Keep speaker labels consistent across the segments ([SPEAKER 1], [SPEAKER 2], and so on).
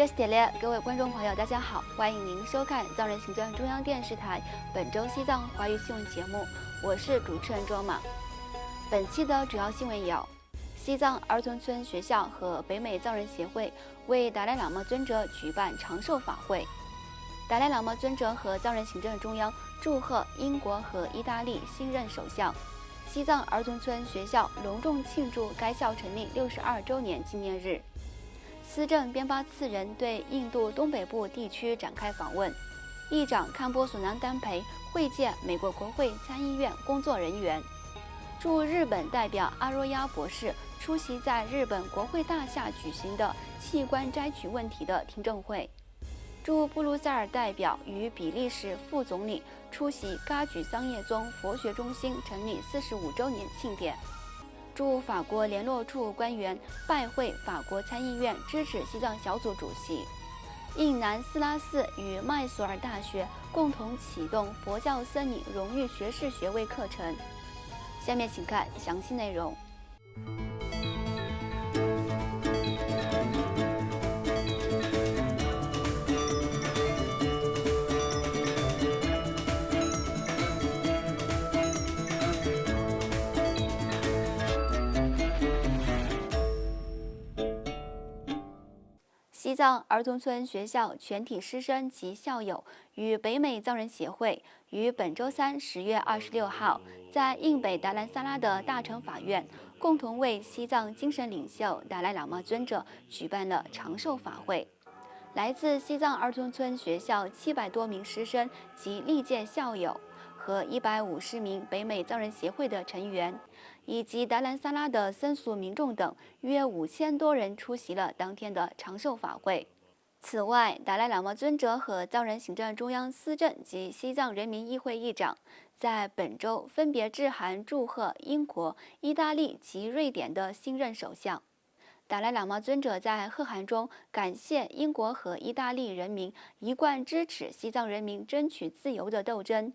[SPEAKER 1] Just Delay，各位观众朋友，大家好，欢迎您收看藏人行政中央电视台本周西藏华语新闻节目，我是主持人卓玛。本期的主要新闻有：西藏儿童村学校和北美藏人协会为达赖喇嘛尊者举办长寿法会；达赖喇嘛尊者和藏人行政中央祝贺英国和意大利新任首相；西藏儿童村学校隆重庆祝该校成立62周年纪念日。司政边巴次仁对印度东北部地区展开访问，议长堪波索南丹培会见美国国会参议院工作人员。驻日本代表阿若亚博士出席在日本国会大厦举行的器官摘取问题的听证会。驻布鲁塞尔代表与比利时副总理出席噶举桑叶宗佛学中心成立45周年庆典。驻法国联络处官员拜会法国参议院支持西藏小组主席。印南斯拉寺与麦索尔大学共同启动佛教僧侣荣誉学士学位课程。下面请看详细内容。西藏儿童村学校全体师生及校友与北美藏人协会于本周三10月26号在印北达兰萨拉的大乘法院共同为西藏精神领袖达赖喇嘛尊者举办了长寿法会。来自西藏儿童村学校700多名师生及历届校友和150名北美藏人协会的成员，以及达兰萨拉的僧俗民众等约5000多人出席了当天的长寿法会。此外，达赖喇嘛尊者和藏人行政中央司政及西藏人民议会议长在本周分别致函祝贺英国、意大利及瑞典的新任首相。达赖喇嘛尊者在贺函中感谢英国和意大利人民一贯支持西藏人民争取自由的斗争，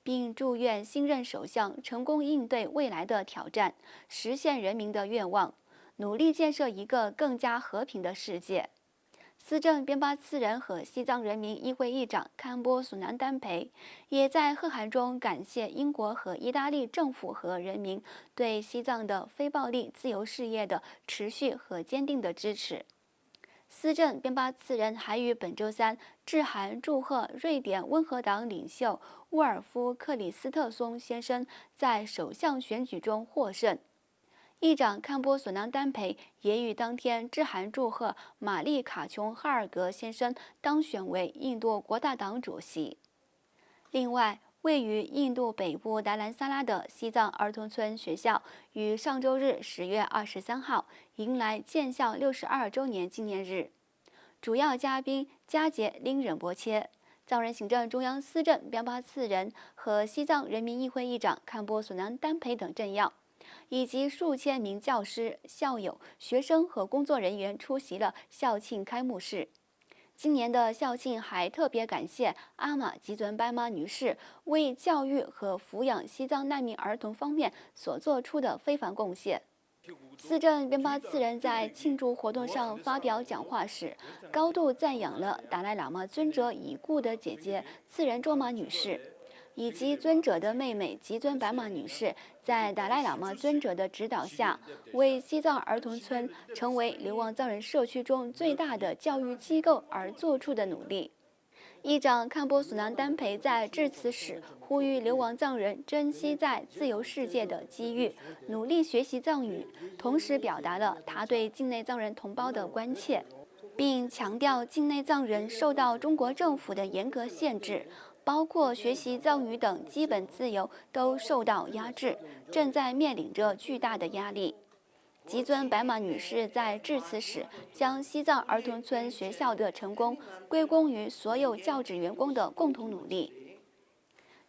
[SPEAKER 1] 并祝愿新任首相成功应对未来的挑战，实现人民的愿望，努力建设一个更加和平的世界。司政边巴次仁和西藏人民议会议长堪波索南丹培也在贺函中感谢英国和意大利政府和人民对西藏的非暴力自由事业的持续和坚定的支持。司政边巴次仁还于本周三致函祝贺瑞典温和党领袖沃尔夫克里斯特松先生在首相选举中获胜。议长堪波索南丹培也于当天致函祝贺玛丽卡琼哈尔格先生当选为印度国大党主席。另外，位于印度北部达兰萨拉的西藏儿童村学校于上周日10月23号迎来建校62周年纪念日。主要嘉宾加杰林忍波切、藏人行政中央司政边巴次仁和西藏人民议会议长堪波索南丹培等政要，以及数千名教师、校友、学生和工作人员出席了校庆开幕式。今年的校庆还特别感谢阿玛吉尊白玛女士为教育和抚养西藏难民儿童方面所做出的非凡贡献。司政边巴次仁在庆祝活动上发表讲话时，高度赞扬了达赖喇嘛尊者已故的姐姐次仁卓玛女士，以及尊者的妹妹吉尊白玛女士在达赖喇嘛尊者的指导下，为西藏儿童村成为流亡藏人社区中最大的教育机构而做出的努力。议长堪波索南丹培在致辞时呼吁流亡藏人珍惜在自由世界的机遇，努力学习藏语，同时表达了他对境内藏人同胞的关切，并强调境内藏人受到中国政府的严格限制，包括学习藏语等基本自由都受到压制，正在面临着巨大的压力。吉尊白玛女士在致辞时将西藏儿童村学校的成功归功于所有教职员工的共同努力。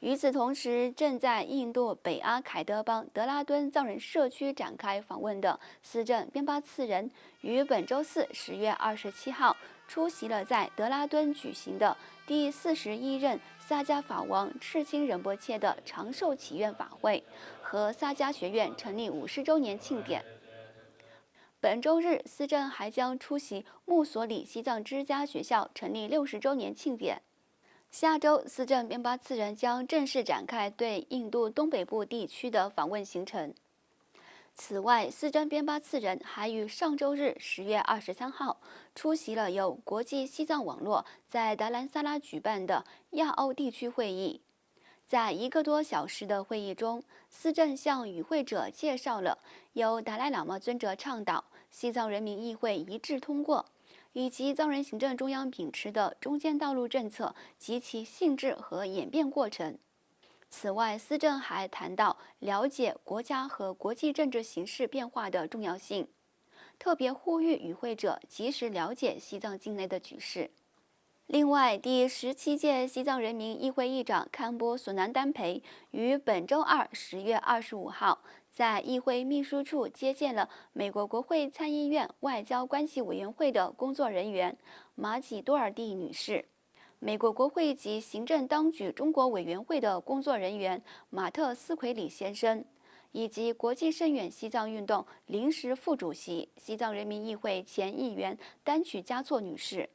[SPEAKER 1] 与此同时，正在印度北阿凯德邦德拉敦藏人社区展开访问的司政边巴次仁于本周四10月27号出席了在德拉敦举行的第41任萨迦法王赤青仁波切的长寿祈愿法会和萨迦学院成立50周年庆典。本周日，司政还将出席墨索里西藏之家学校成立60周年庆典。下周，司政边巴次仁将正式展开对印度东北部地区的访问行程。此外，司政边巴次仁还于上周日10月23号出席了由国际西藏网络在达兰萨拉举办的亚欧地区会议。在1个多小时的会议中，司政向与会者介绍了由达赖喇嘛尊者倡导、西藏人民议会一致通过，以及藏人行政中央秉持的中间道路政策及其性质和演变过程。此外，司政还谈到了解国家和国际政治形势变化的重要性，特别呼吁与会者及时了解西藏境内的局势。另外，第17届西藏人民议会议长堪波索南丹培于本周二10月25号在议会秘书处接见了美国国会参议院外交关系委员会的工作人员马吉多尔蒂女士。美国国会及行政当局中国委员会的工作人员马特斯奎里先生，以及国际深远西藏运动临时副主席、西藏人民议会前议员丹曲嘉措女士。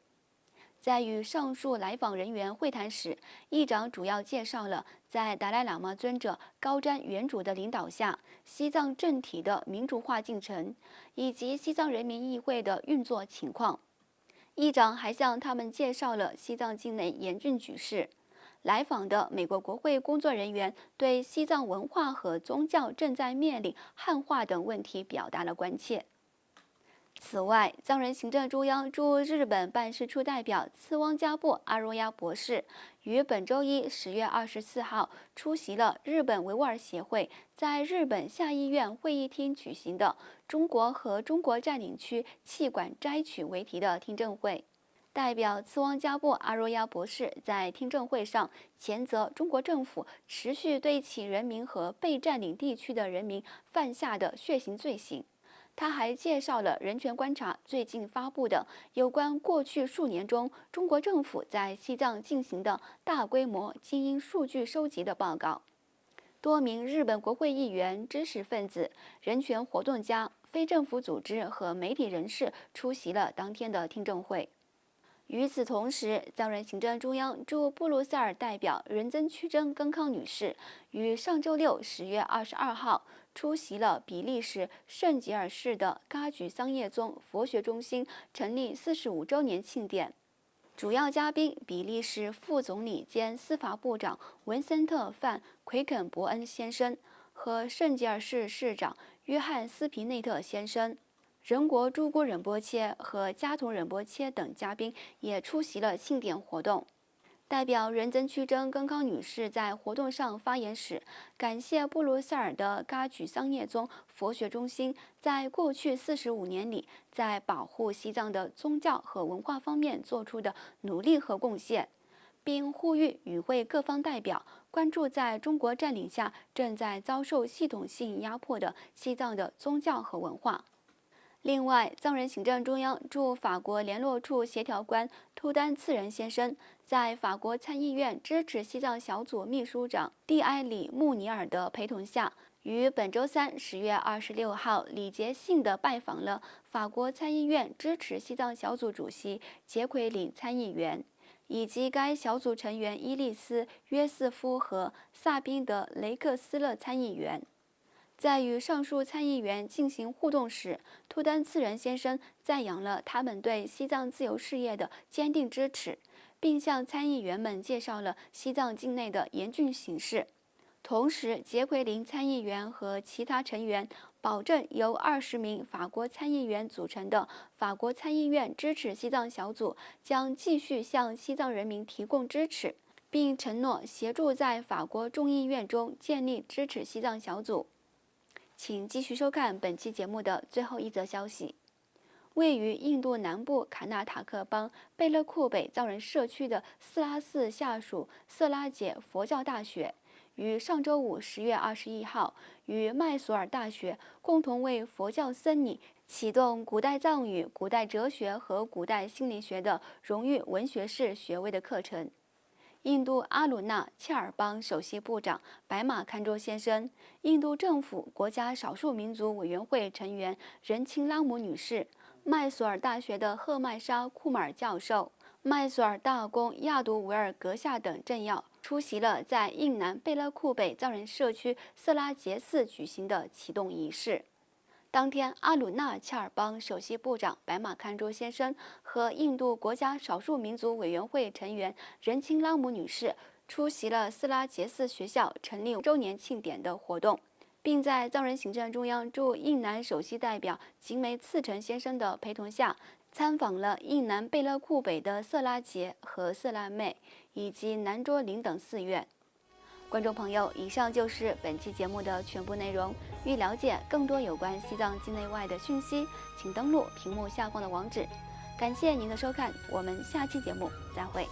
[SPEAKER 1] 在与上述来访人员会谈时，议长主要介绍了在达赖喇嘛尊者高瞻远瞩的领导下，西藏政体的民主化进程，以及西藏人民议会的运作情况。议长还向他们介绍了西藏境内严峻局势。来访的美国国会工作人员对西藏文化和宗教正在面临汉化等问题表达了关切。此外，藏人行政中央驻日本办事处代表次汪加布阿若亚博士于本周一10月24号出席了日本维吾尔协会在日本下议院会议厅举行的中国和中国占领区弃管摘取为题的听证会。代表次汪加布阿若亚博士在听证会上谴责中国政府持续对其人民和被占领地区的人民犯下的血腥罪行。他还介绍了人权观察最近发布的有关过去数年中中国政府在西藏进行的大规模基因数据收集的报告。多名日本国会议员、知识分子、人权活动家、非政府组织和媒体人士出席了当天的听证会。与此同时，藏人行政中央驻布鲁塞尔代表仁增曲征根康女士于上周六10月22号出席了比利时圣吉尔市的噶举桑叶宗佛学中心成立45周年庆典。主要嘉宾比利时副总理兼司法部长文森特·范·奎肯伯恩先生和圣吉尔市市长约翰·斯皮内特先生。仁国朱古仁波切和加图仁波切等嘉宾也出席了庆典活动。代表仁增曲征根康女士在活动上发言时，感谢布鲁塞尔的噶举桑叶宗佛学中心在过去45年里在保护西藏的宗教和文化方面做出的努力和贡献，并呼吁与会各方代表关注在中国占领下正在遭受系统性压迫的西藏的宗教和文化。另外，藏人行政中央驻法国联络处协调官突丹次仁先生在法国参议院支持西藏小组秘书长蒂埃里穆尼尔的陪同下，于本周三10月26号礼节性地拜访了法国参议院支持西藏小组主席杰奎琳参议员，以及该小组成员伊丽丝·约瑟夫和萨宾德·雷克斯勒参议员。在与上述参议员进行互动时，突丹次仁先生赞扬了他们对西藏自由事业的坚定支持，并向参议员们介绍了西藏境内的严峻形势。同时，杰奎琳参议员和其他成员保证由20名法国参议员组成的法国参议院支持西藏小组将继续向西藏人民提供支持，并承诺协助在法国众议院中建立支持西藏小组。请继续收看本期节目的最后一则消息。位于印度南部卡纳塔克邦贝勒库北藏人社区的斯拉寺下属色拉杰佛教大学，于上周五10月21号与麦索尔大学共同为佛教僧尼启动古代藏语、古代哲学和古代心理学的荣誉文学士学位的课程。印度阿鲁纳恰尔邦首席部长白马堪卓先生、印度政府国家少数民族委员会成员任钦拉姆女士、麦索尔大学的赫麦沙库马尔教授、麦索尔大公亚独维尔阁下等政要出席了在印南贝勒库北藏人社区色拉杰寺举行的启动仪式。当天，阿鲁纳恰尔邦首席部长白马堪卓先生和印度国家少数民族委员会成员任钦拉姆女士出席了色拉杰寺学校成立周年庆典的活动，并在藏人行政中央驻印南首席代表吉梅次成先生的陪同下，参访了印南贝勒库北的色拉杰和色拉妹以及南卓林等寺院。观众朋友，以上就是本期节目的全部内容。欲了解更多有关西藏境内外的讯息，请登录屏幕下方的网址。感谢您的收看，我们下期节目再会。